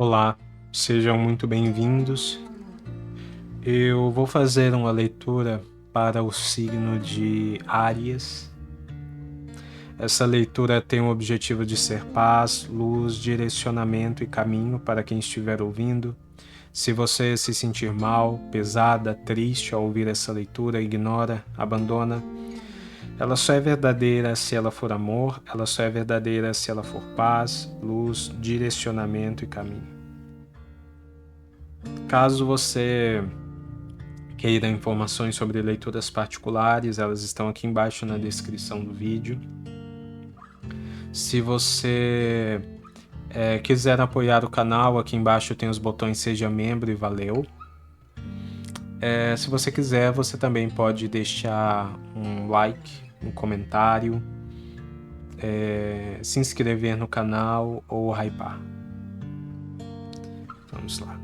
Olá, sejam muito bem-vindos. Eu vou fazer uma leitura para o signo de Áries. Essa leitura tem o objetivo de ser paz, luz, direcionamento e caminho para quem estiver ouvindo. Se você se sentir mal, pesada, triste ao ouvir essa leitura, ignora, abandona. Ela só é verdadeira se ela for amor, ela só é verdadeira se ela for paz, luz, direcionamento e caminho. Caso você queira informações sobre leituras particulares, elas estão aqui embaixo na descrição do vídeo. Se você quiser apoiar o canal, aqui embaixo tem os botões Seja Membro e Valeu. Se você quiser, você também pode deixar um like, um comentário, se inscrever no canal ou hypar. Vamos lá.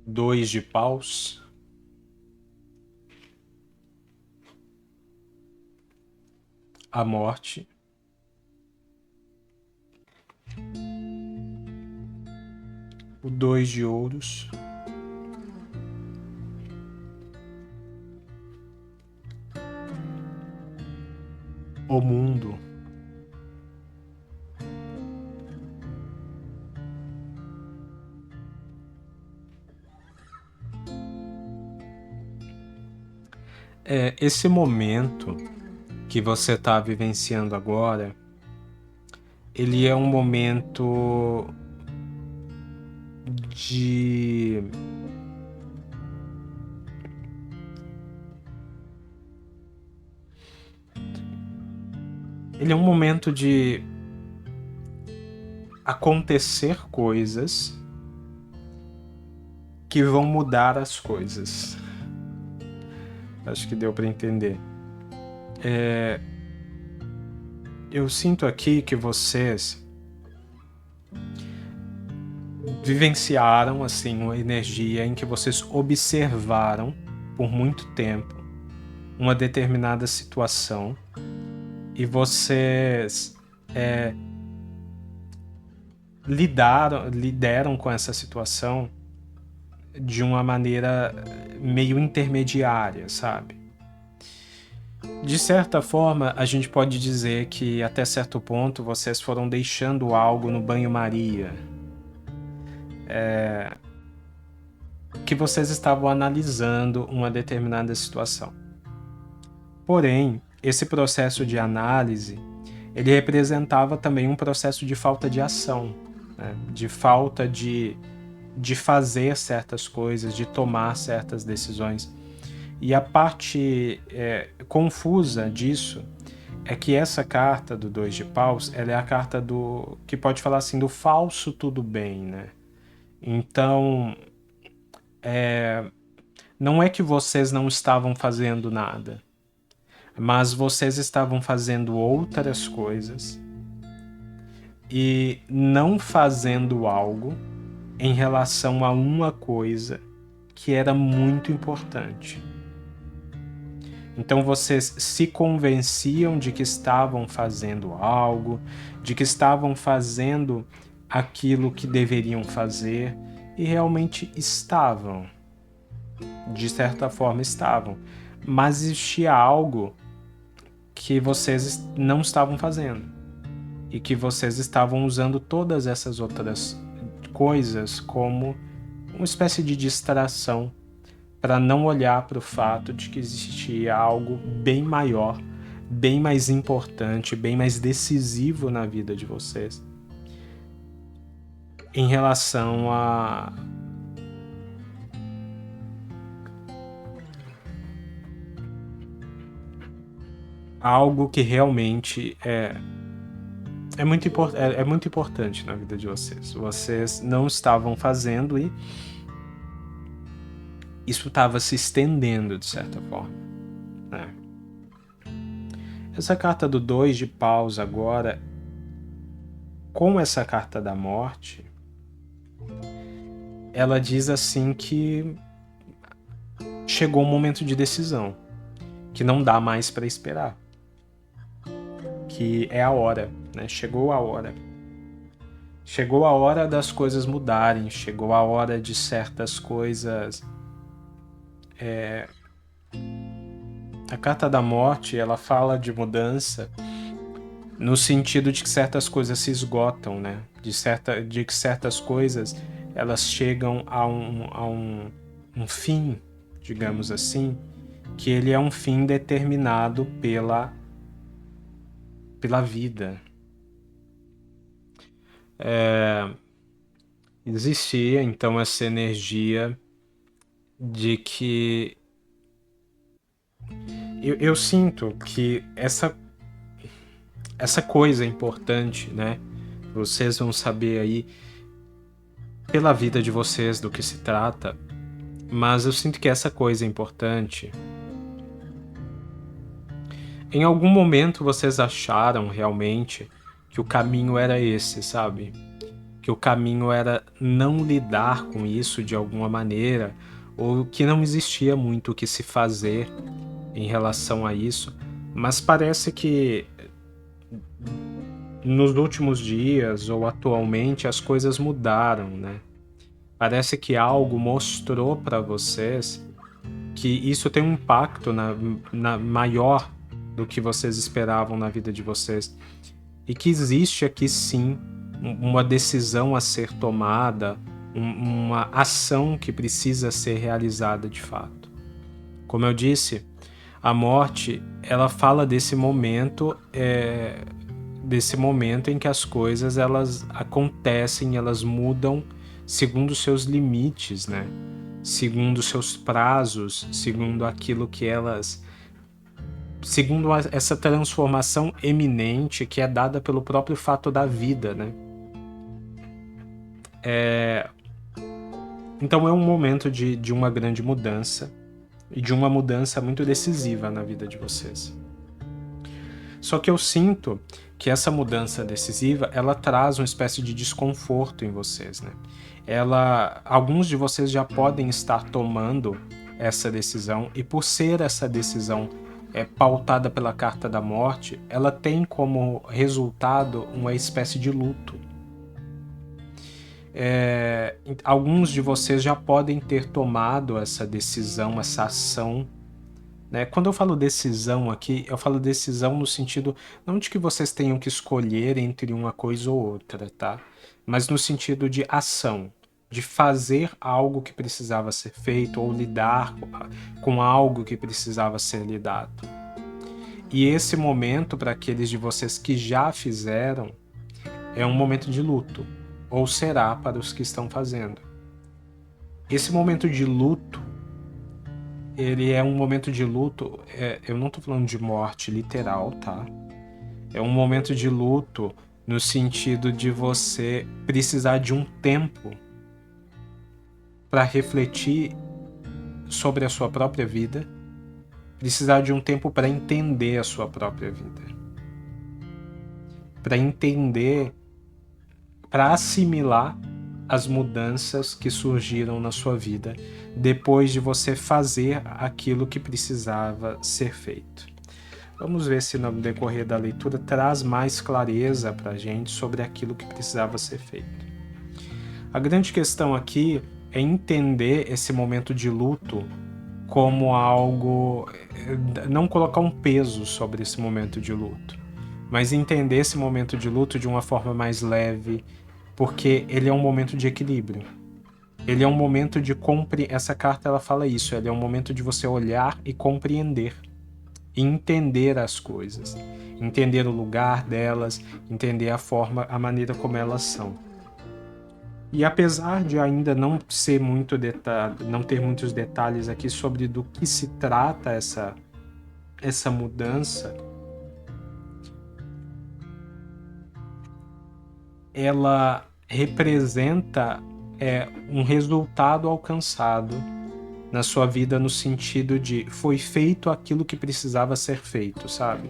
Dois de paus, a morte, o dois de ouros, o mundo, esse momento que você está vivenciando agora, ele é um momento de acontecer coisas que vão mudar as coisas. Acho que deu para entender. Eu sinto aqui que vocês vivenciaram assim uma energia em que vocês observaram por muito tempo uma determinada situação e vocês lidaram com essa situação de uma maneira meio intermediária, sabe? De certa forma, a gente pode dizer que até certo ponto vocês foram deixando algo no banho-maria, que vocês estavam analisando uma determinada situação. Porém, esse processo de análise, ele representava também um processo de falta de ação, né? De falta de fazer certas coisas, de tomar certas decisões. E a parte confusa disso é que essa carta do dois de paus, ela é a carta do que pode falar assim, do falso tudo bem, né? Então, não é que vocês não estavam fazendo nada, mas vocês estavam fazendo outras coisas e não fazendo algo em relação a uma coisa que era muito importante. Então vocês se convenciam de que estavam fazendo algo, de que estavam fazendo aquilo que deveriam fazer, e realmente estavam. De certa forma estavam. Mas existia algo que vocês não estavam fazendo. E que vocês estavam usando todas essas outras coisas como uma espécie de distração para não olhar para o fato de que existia algo bem maior, bem mais importante, bem mais decisivo na vida de vocês em relação a algo que realmente é muito importante na vida de vocês. Vocês não estavam fazendo e isso estava se estendendo de certa forma, né? Essa carta do 2 de paus agora, com essa carta da morte, ela diz assim que chegou um momento de decisão, que não dá mais para esperar, que é a hora, né? Chegou a hora. Chegou a hora das coisas mudarem, chegou a hora de certas coisas. A carta da morte, ela fala de mudança no sentido de que certas coisas se esgotam, né? De que certas coisas elas chegam a um fim, digamos assim, que ele é um fim determinado pela vida. Existia então essa energia de que eu sinto que essa coisa é importante, né? Vocês vão saber aí pela vida de vocês do que se trata, mas eu sinto que essa coisa é importante. Em algum momento vocês acharam realmente que o caminho era esse, sabe? Que o caminho era não lidar com isso de alguma maneira, ou que não existia muito o que se fazer em relação a isso, mas parece que nos últimos dias ou atualmente as coisas mudaram, né? Parece que algo mostrou para vocês que isso tem um impacto na maior do que vocês esperavam na vida de vocês e que existe aqui sim uma decisão a ser tomada, uma ação que precisa ser realizada de fato. Como eu disse, a morte, ela fala desse momento em que as coisas elas acontecem, elas mudam segundo seus limites, né? Segundo seus prazos, segundo aquilo que elas... segundo essa transformação eminente que é dada pelo próprio fato da vida, né? Então é um momento de uma grande mudança e de uma mudança muito decisiva na vida de vocês. Só que eu sinto que essa mudança decisiva, ela traz uma espécie de desconforto em vocês, né? Alguns de vocês já podem estar tomando essa decisão e por ser essa decisão pautada pela carta da morte, ela tem como resultado uma espécie de luto. Alguns de vocês já podem ter tomado essa decisão, essa ação, né? Quando eu falo decisão aqui, eu falo decisão no sentido não de que vocês tenham que escolher entre uma coisa ou outra, tá? Mas no sentido de ação, de fazer algo que precisava ser feito ou lidar com algo que precisava ser lidado. E esse momento, para aqueles de vocês que já fizeram, é um momento de luto, ou será para os que estão fazendo. Esse momento de luto, ele é um momento de luto, eu não tô falando de morte literal, tá? É um momento de luto no sentido de você precisar de um tempo para refletir sobre a sua própria vida, precisar de um tempo para entender a sua própria vida, para entender, para assimilar as mudanças que surgiram na sua vida depois de você fazer aquilo que precisava ser feito. Vamos ver se no decorrer da leitura traz mais clareza para a gente sobre aquilo que precisava ser feito. A grande questão aqui é entender esse momento de luto como algo, não colocar um peso sobre esse momento de luto, mas entender esse momento de luto de uma forma mais leve, porque ele é um momento de equilíbrio. Ele é um momento de essa carta ela fala isso, ele é um momento de você olhar e compreender, e entender as coisas, entender o lugar delas, entender a maneira como elas são. E apesar de ainda não ser muito não ter muitos detalhes aqui sobre do que se trata essa mudança, ela representa um resultado alcançado na sua vida, no sentido de foi feito aquilo que precisava ser feito, sabe?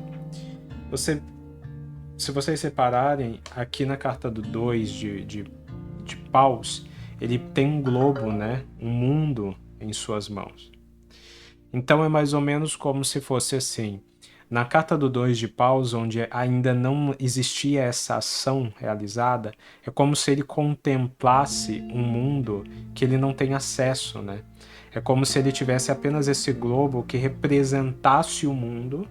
Se vocês separarem, aqui na carta do 2 de paus, ele tem um globo, né? Um mundo em suas mãos. Então é mais ou menos como se fosse assim. Na carta do 2 de paus, onde ainda não existia essa ação realizada, é como se ele contemplasse um mundo que ele não tem acesso, né? É como se ele tivesse apenas esse globo que representasse o mundo,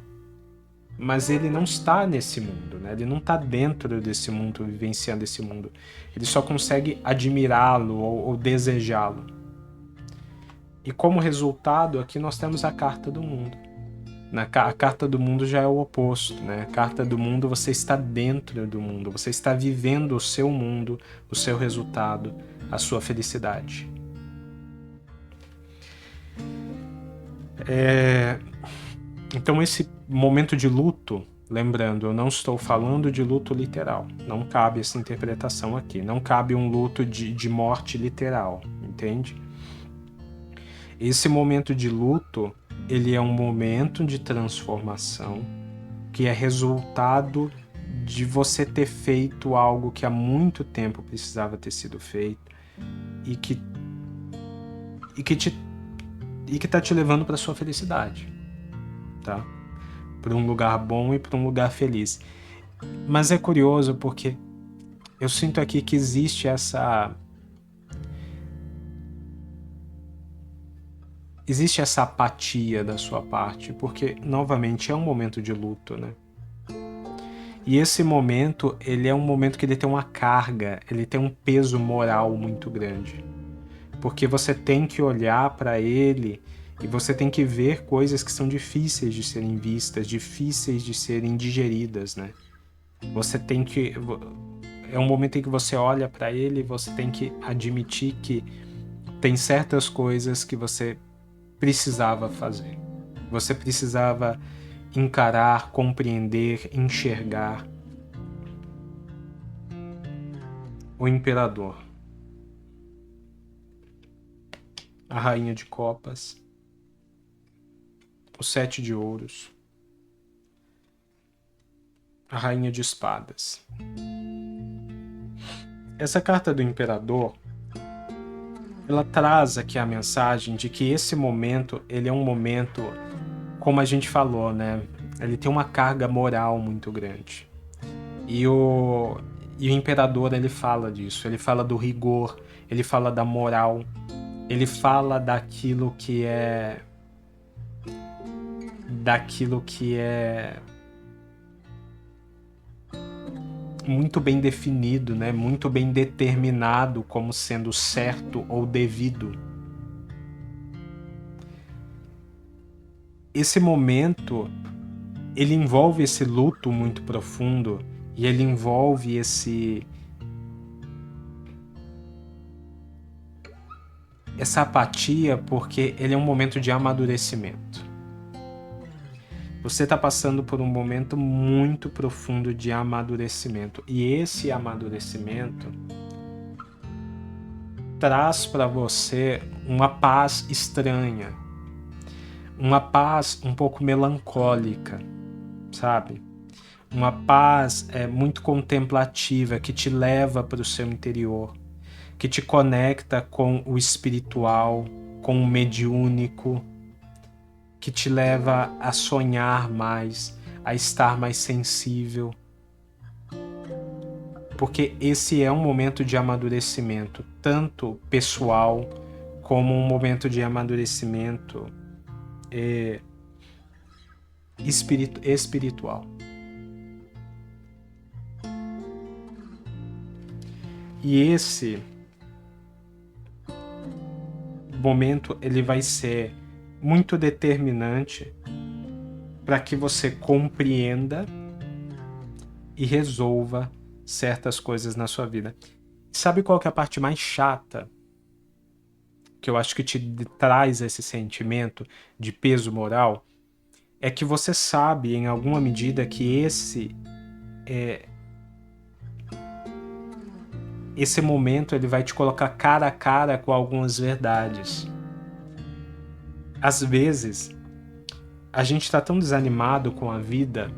mas ele não está nesse mundo, né? Ele não está dentro desse mundo, vivenciando esse mundo. Ele só consegue admirá-lo ou desejá-lo. E como resultado, aqui nós temos a carta do mundo. A carta do mundo já é o oposto, né? A carta do mundo, você está dentro do mundo, você está vivendo o seu mundo, o seu resultado, a sua felicidade. Então esse momento de luto, lembrando, eu não estou falando de luto literal, não cabe essa interpretação aqui, não cabe um luto de morte literal, entende? Esse momento de luto, ele é um momento de transformação que é resultado de você ter feito algo que há muito tempo precisava ter sido feito e que está te levando para sua felicidade, tá? Para um lugar bom e para um lugar feliz. Mas é curioso porque eu sinto aqui que existe essa apatia da sua parte, porque novamente é um momento de luto, né? E esse momento, ele é um momento que ele tem uma carga, ele tem um peso moral muito grande. Porque você tem que olhar para ele e você tem que ver coisas que são difíceis de serem vistas, difíceis de serem digeridas, né? Você tem que... É um momento em que você olha para ele e você tem que admitir que tem certas coisas que você precisava fazer. Você precisava encarar, compreender, enxergar. O imperador, a rainha de copas, o 7 de ouros, a rainha de espadas. Essa carta do imperador, ela traz aqui a mensagem de que esse momento, ele é um momento, como a gente falou, né? Ele tem uma carga moral muito grande. E o imperador, ele fala disso, ele fala do rigor, ele fala da moral, ele fala daquilo que é muito bem definido, né? Muito bem determinado como sendo certo ou devido. Esse momento, ele envolve esse luto muito profundo e ele envolve essa apatia, porque ele é um momento de amadurecimento. Você está passando por um momento muito profundo de amadurecimento. E esse amadurecimento traz para você uma paz estranha. Uma paz um pouco melancólica, sabe? Uma paz muito contemplativa que te leva para o seu interior, que te conecta com o espiritual, com o mediúnico, que te leva a sonhar mais, a estar mais sensível. Porque esse é um momento de amadurecimento, tanto pessoal como um momento de amadurecimento espiritual. E momento ele vai ser muito determinante para que você compreenda e resolva certas coisas na sua vida. Sabe qual que é a parte mais chata? Que eu acho que te traz esse sentimento de peso moral? É que você sabe, em alguma medida, que esse momento ele vai te colocar cara a cara com algumas verdades. Às vezes, a gente está tão desanimado com a vida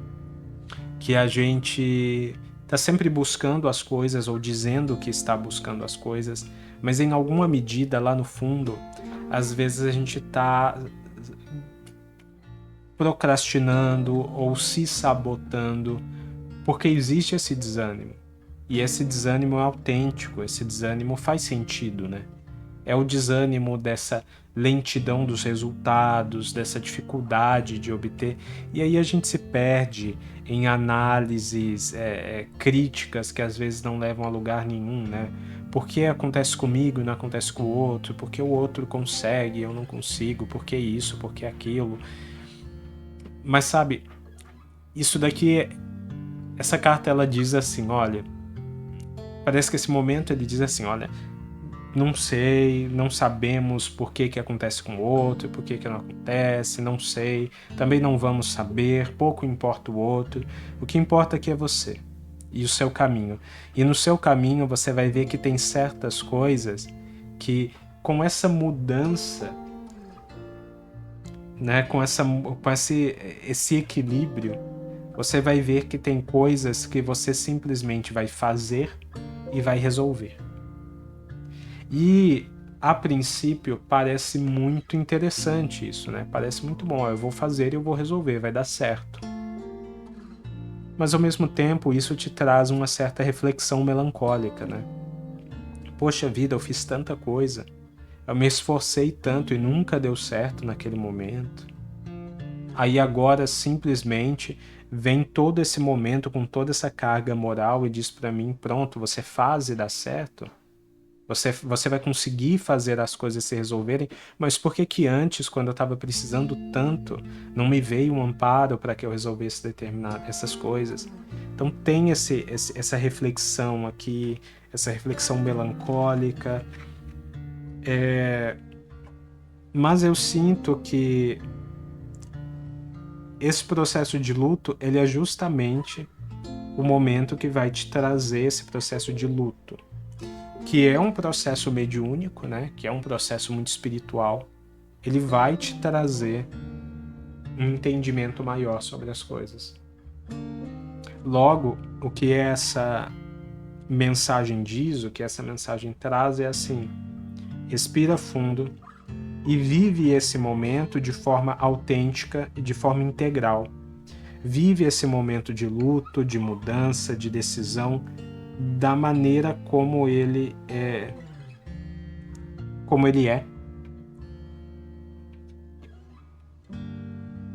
que a gente está sempre buscando as coisas ou dizendo que está buscando as coisas, mas em alguma medida, lá no fundo, às vezes a gente está procrastinando ou se sabotando porque existe esse desânimo. E esse desânimo é autêntico, esse desânimo faz sentido, né? É o desânimo dessa lentidão dos resultados, dessa dificuldade de obter. E aí a gente se perde em análises críticas que às vezes não levam a lugar nenhum, né? Por que acontece comigo e não acontece com o outro? Por que o outro consegue e eu não consigo? Por que isso? Por que aquilo? Mas sabe, isso daqui, essa carta ela diz assim, olha, parece que esse momento ele diz assim, olha, não sei, não sabemos por que acontece com o outro, por que não acontece, não sei, também não vamos saber, pouco importa o outro, o que importa aqui é você e o seu caminho. E no seu caminho você vai ver que tem certas coisas que com essa mudança, né, com esse equilíbrio, você vai ver que tem coisas que você simplesmente vai fazer e vai resolver. E, a princípio, parece muito interessante isso, né? Parece muito bom, eu vou fazer e eu vou resolver, vai dar certo. Mas, ao mesmo tempo, isso te traz uma certa reflexão melancólica, né? Poxa vida, eu fiz tanta coisa, eu me esforcei tanto e nunca deu certo naquele momento. Aí agora, simplesmente, vem todo esse momento com toda essa carga moral e diz pra mim, pronto, você faz e dá certo? Você vai conseguir fazer as coisas se resolverem, mas por que que antes, quando eu estava precisando tanto, não me veio um amparo para que eu resolvesse essas coisas? Então tem essa reflexão aqui, essa reflexão melancólica, mas eu sinto que esse processo de luto, ele é justamente o momento que vai te trazer esse processo de luto, que é um processo mediúnico, né? Que é um processo muito espiritual. Ele vai te trazer um entendimento maior sobre as coisas. Logo, o que essa mensagem diz, o que essa mensagem traz é assim: respira fundo e vive esse momento de forma autêntica e de forma integral. Vive esse momento de luto, de mudança, de decisão, da maneira como ele é,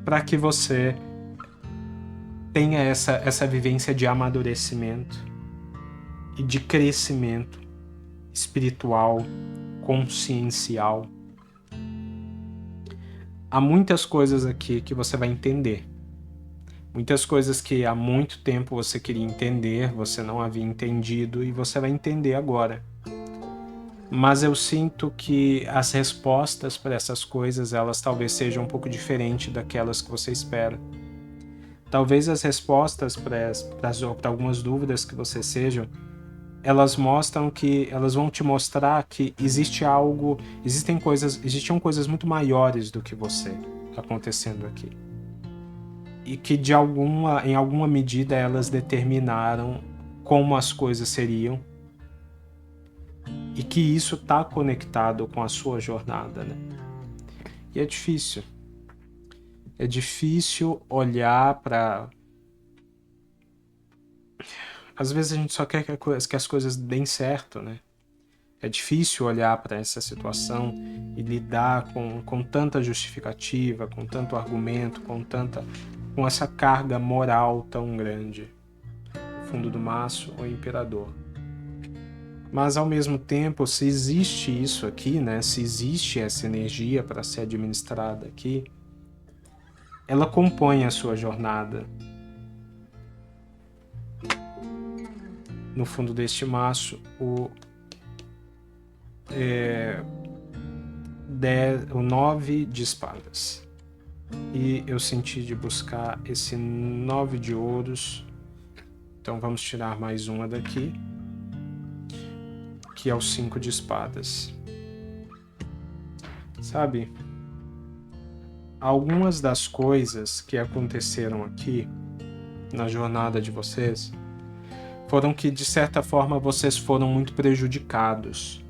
para que você tenha essa vivência de amadurecimento e de crescimento espiritual, consciencial. Há muitas coisas aqui que você vai entender. Muitas coisas que há muito tempo você queria entender, você não havia entendido e você vai entender agora. Mas eu sinto que as respostas para essas coisas, elas talvez sejam um pouco diferentes daquelas que você espera. Talvez as respostas para algumas dúvidas que você sejam, elas vão te mostrar que existiam coisas muito maiores do que você acontecendo aqui. E que em alguma medida elas determinaram como as coisas seriam e que isso está conectado com a sua jornada, né? E é difícil. É difícil olhar para... Às vezes a gente só quer que as coisas deem certo, né? É difícil olhar para essa situação e lidar com tanta justificativa, com tanto argumento, com essa carga moral tão grande. O fundo do maço, o imperador. Mas ao mesmo tempo, se existe isso aqui, né? Se existe essa energia para ser administrada aqui, ela compõe a sua jornada. No fundo deste maço, o 9 de espadas. E eu senti de buscar esse 9 de ouros. Então vamos tirar mais uma daqui, que é o 5 de espadas. Sabe, algumas das coisas que aconteceram aqui na jornada de vocês foram que, de certa forma, vocês foram muito prejudicados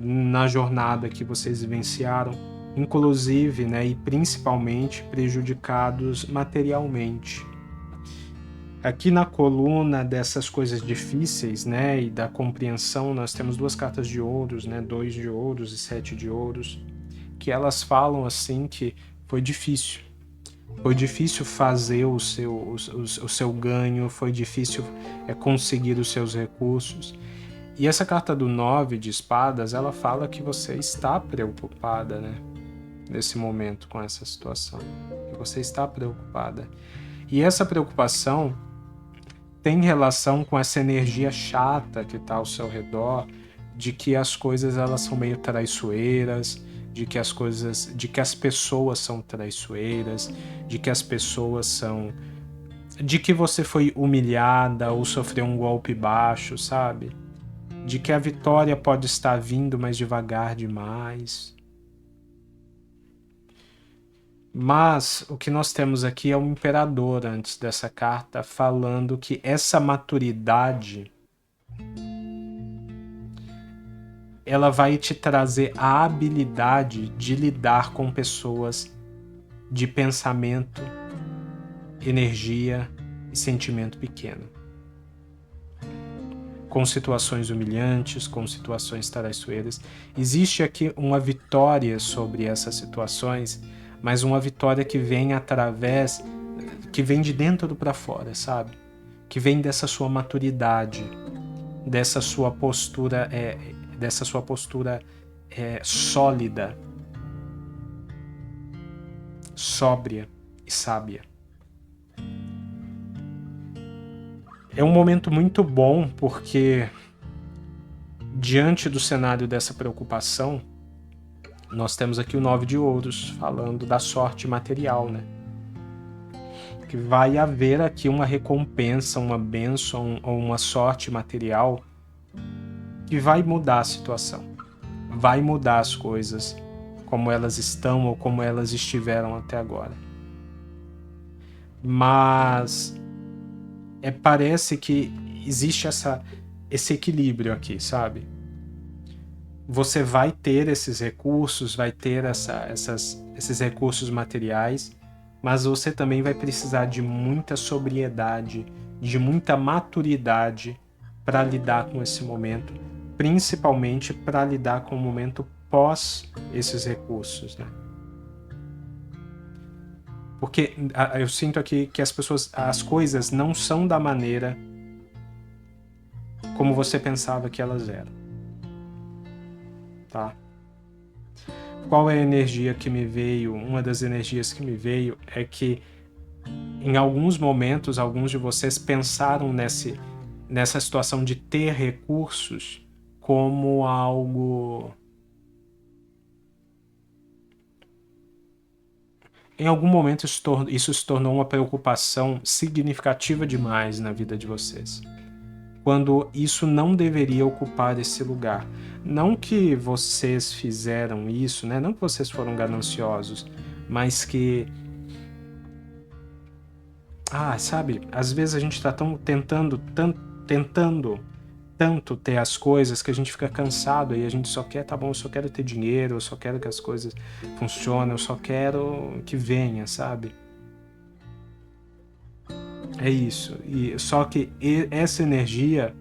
na jornada que vocês vivenciaram, inclusive, né, e principalmente prejudicados materialmente. Aqui na coluna dessas coisas difíceis, né, e da compreensão, nós temos 2 cartas de ouros, né, 2 de ouros e 7 de ouros, que elas falam assim que foi difícil. Foi difícil fazer o seu ganho, foi difícil conseguir os seus recursos. E essa carta do 9 de espadas, ela fala que você está preocupada, né, nesse momento com essa situação. Que você está preocupada. E essa preocupação tem relação com essa energia chata que está ao seu redor, de que as coisas elas são meio traiçoeiras, de que as pessoas são traiçoeiras, de que as pessoas são, de que você foi humilhada ou sofreu um golpe baixo, sabe? De que a vitória pode estar vindo mais devagar demais. Mas o que nós temos aqui é um imperador antes dessa carta falando que essa maturidade ela vai te trazer a habilidade de lidar com pessoas de pensamento, energia e sentimento pequeno. Com situações humilhantes, com situações traiçoeiras. Existe aqui uma vitória sobre essas situações, mas uma vitória que vem que vem de dentro para fora, sabe? Que vem dessa sua maturidade, dessa sua postura sólida, sóbria e sábia. É um momento muito bom porque, diante do cenário dessa preocupação, nós temos aqui o 9 de ouros, falando da sorte material, né? Que vai haver aqui uma recompensa, uma bênção ou uma sorte material que vai mudar a situação, vai mudar as coisas como elas estão ou como elas estiveram até agora. Mas parece que existe esse equilíbrio aqui, sabe? Você vai ter esses recursos, vai ter esses recursos materiais, mas você também vai precisar de muita sobriedade, de muita maturidade para lidar com esse momento, principalmente para lidar com o momento pós esses recursos, né? Porque eu sinto aqui que as coisas não são da maneira como você pensava que elas eram. Tá? Qual é a energia que me veio? Uma das energias que me veio é que em alguns momentos, alguns de vocês pensaram nessa situação de ter recursos como algo... Em algum momento isso se tornou uma preocupação significativa demais na vida de vocês. Quando isso não deveria ocupar esse lugar. Não que vocês fizeram isso, né? Não que vocês foram gananciosos, mas que... sabe? Às vezes a gente está tentando tanto ter as coisas que a gente fica cansado e a gente só quer, tá bom, eu só quero ter dinheiro, eu só quero que as coisas funcionem, eu só quero que venha, sabe? É isso. E só que essa energia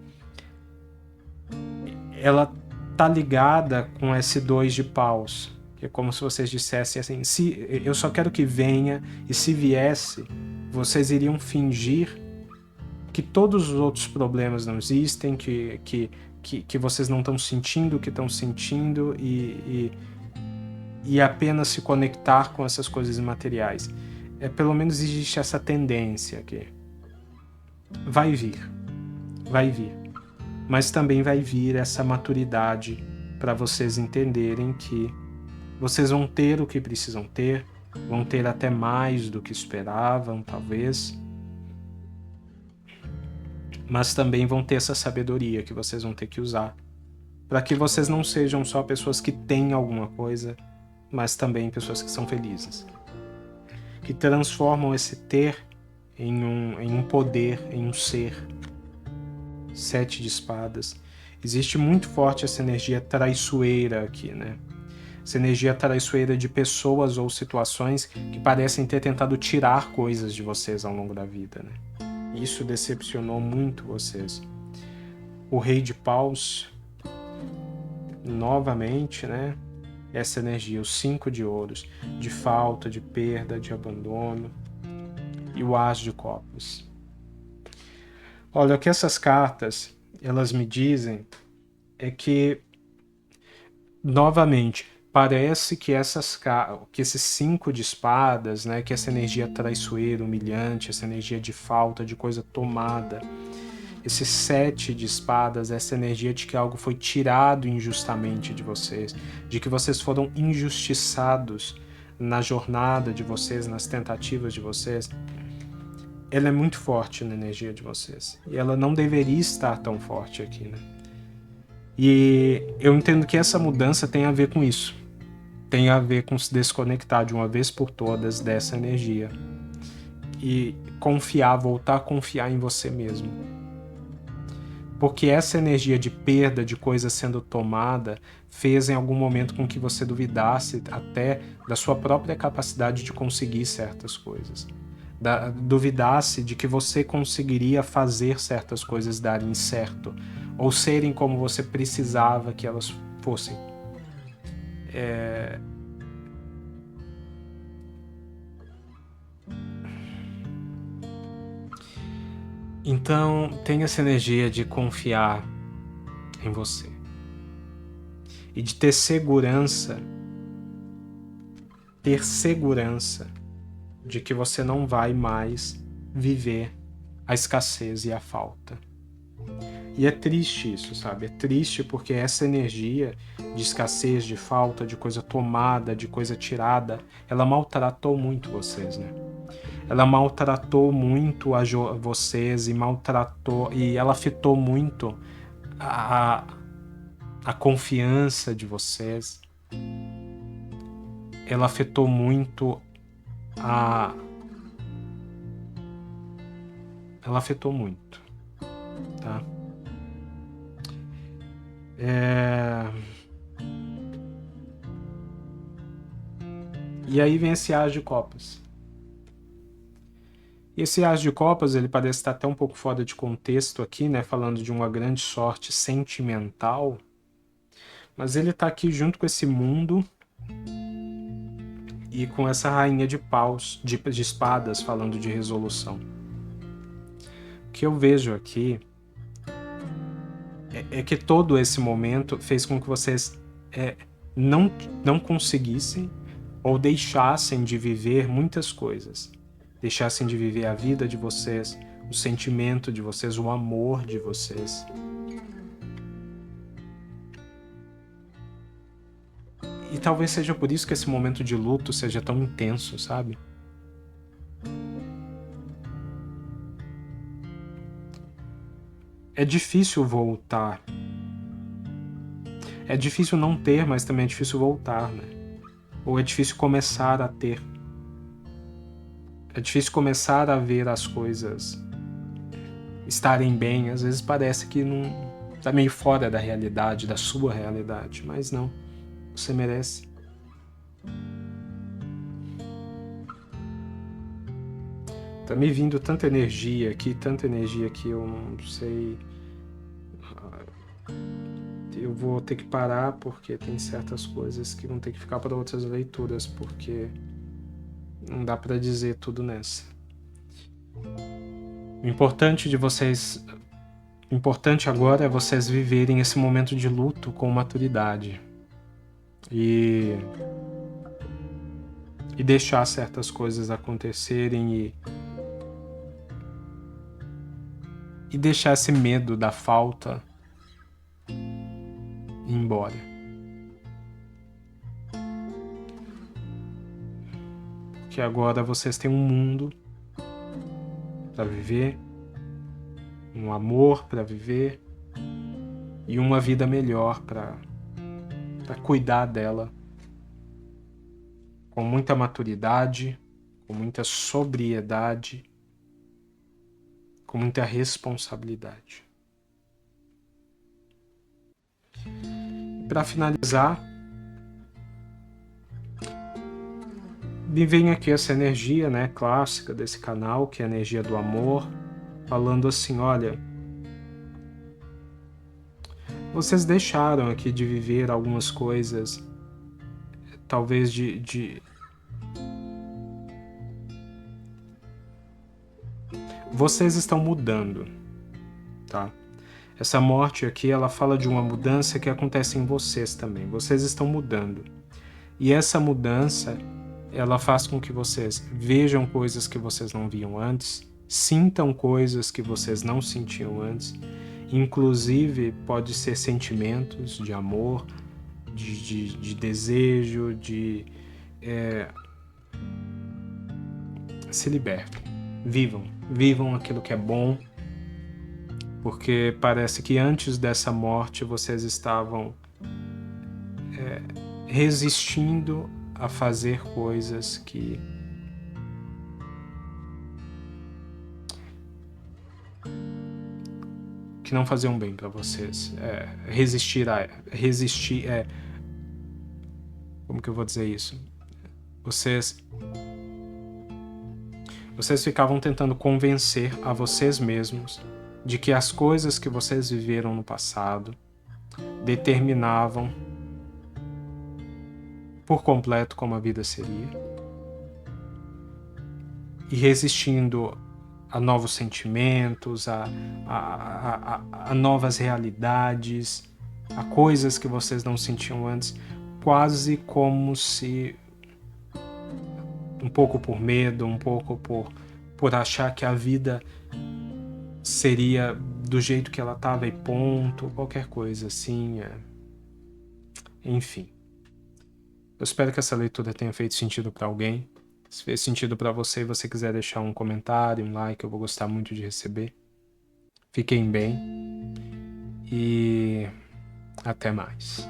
ela tá ligada com esse 2 de paus, que é como se vocês dissessem assim, eu só quero que venha, e se viesse, vocês iriam fingir que todos os outros problemas não existem, que que vocês não estão sentindo o que estão sentindo e apenas se conectar com essas coisas imateriais. Pelo menos existe essa tendência aqui. Vai vir, mas também vai vir essa maturidade para vocês entenderem que vocês vão ter o que precisam ter, vão ter até mais do que esperavam, talvez, mas também vão ter essa sabedoria que vocês vão ter que usar para que vocês não sejam só pessoas que têm alguma coisa, mas também pessoas que são felizes, que transformam esse ter em um poder, em um ser. 7 de espadas. Existe muito forte essa energia traiçoeira aqui, né? Essa energia traiçoeira de pessoas ou situações que parecem ter tentado tirar coisas de vocês ao longo da vida, né? Isso decepcionou muito vocês. O Rei de Paus, novamente, né? Essa energia, os 5 de ouros, de falta, de perda, de abandono, e o As de Copas. Olha, o que essas cartas, elas me dizem é que, novamente, parece que esses 5 de espadas, né, que essa energia traiçoeira, humilhante, essa energia de falta, de coisa tomada, esse 7 de espadas, essa energia de que algo foi tirado injustamente de vocês, de que vocês foram injustiçados na jornada de vocês, nas tentativas de vocês, ela é muito forte na energia de vocês. E ela não deveria estar tão forte aqui, né? E eu entendo que essa mudança tem a ver com isso. Tem a ver com se desconectar de uma vez por todas dessa energia. E voltar a confiar em você mesmo. Porque essa energia de perda, de coisa sendo tomada, fez em algum momento com que você duvidasse até da sua própria capacidade de conseguir certas coisas. Duvidasse de que você conseguiria fazer certas coisas darem certo, ou serem como você precisava que elas fossem. Então, tem essa energia de confiar em você e de ter segurança de que você não vai mais viver a escassez e a falta. E é triste isso, sabe? É triste porque essa energia de escassez, de falta, de coisa tomada, de coisa tirada, ela maltratou muito vocês, né? Ela maltratou muito vocês e ela afetou muito a confiança de vocês. Ela afetou muito ela afetou muito, tá? E aí vem esse As de Copas. E esse As de Copas, ele parece estar até um pouco fora de contexto aqui, né? Falando de uma grande sorte sentimental. Mas ele está aqui junto com esse mundo e com essa rainha de paus, de espadas, falando de resolução. O que eu vejo aqui é que todo esse momento fez com que vocês não conseguissem ou deixassem de viver muitas coisas. Deixassem de viver a vida de vocês, o sentimento de vocês, o amor de vocês. E talvez seja por isso que esse momento de luto seja tão intenso, sabe? É difícil voltar. É difícil não ter, mas também é difícil voltar, né? Ou é difícil começar a ter. É difícil começar a ver as coisas estarem bem. Às vezes parece que não tá meio fora da realidade, da sua realidade, mas não. Você merece. Tá me vindo tanta energia aqui eu não sei. Eu vou ter que parar porque tem certas coisas que vão ter que ficar para outras leituras, porque não dá para dizer tudo nessa. O importante O importante agora é vocês viverem esse momento de luto com maturidade e deixar certas coisas acontecerem e deixar esse medo da falta ir embora. Porque agora vocês têm um mundo para viver, um amor para viver e uma vida melhor para cuidar dela com muita maturidade, com muita sobriedade, com muita responsabilidade. Para finalizar, me vem aqui essa energia, né, clássica desse canal, que é a energia do amor, falando assim, olha, vocês deixaram aqui de viver algumas coisas, talvez vocês estão mudando, tá? Essa morte aqui, ela fala de uma mudança que acontece em vocês também. Vocês estão mudando. E essa mudança, ela faz com que vocês vejam coisas que vocês não viam antes, sintam coisas que vocês não sentiam antes, inclusive pode ser sentimentos de amor, de desejo, se libertem, vivam aquilo que é bom, porque parece que antes dessa morte vocês estavam resistindo a fazer coisas que não faziam bem para vocês. Como que eu vou dizer isso? Vocês ficavam tentando convencer a vocês mesmos de que as coisas que vocês viveram no passado determinavam por completo como a vida seria, e resistindo a novos sentimentos, a novas realidades, a coisas que vocês não sentiam antes, quase como se, um pouco por medo, um pouco por achar que a vida seria do jeito que ela estava e ponto, qualquer coisa assim. Enfim. Eu espero que essa leitura tenha feito sentido para alguém. Se fez sentido para você e você quiser deixar um comentário, um like, eu vou gostar muito de receber. Fiquem bem e até mais.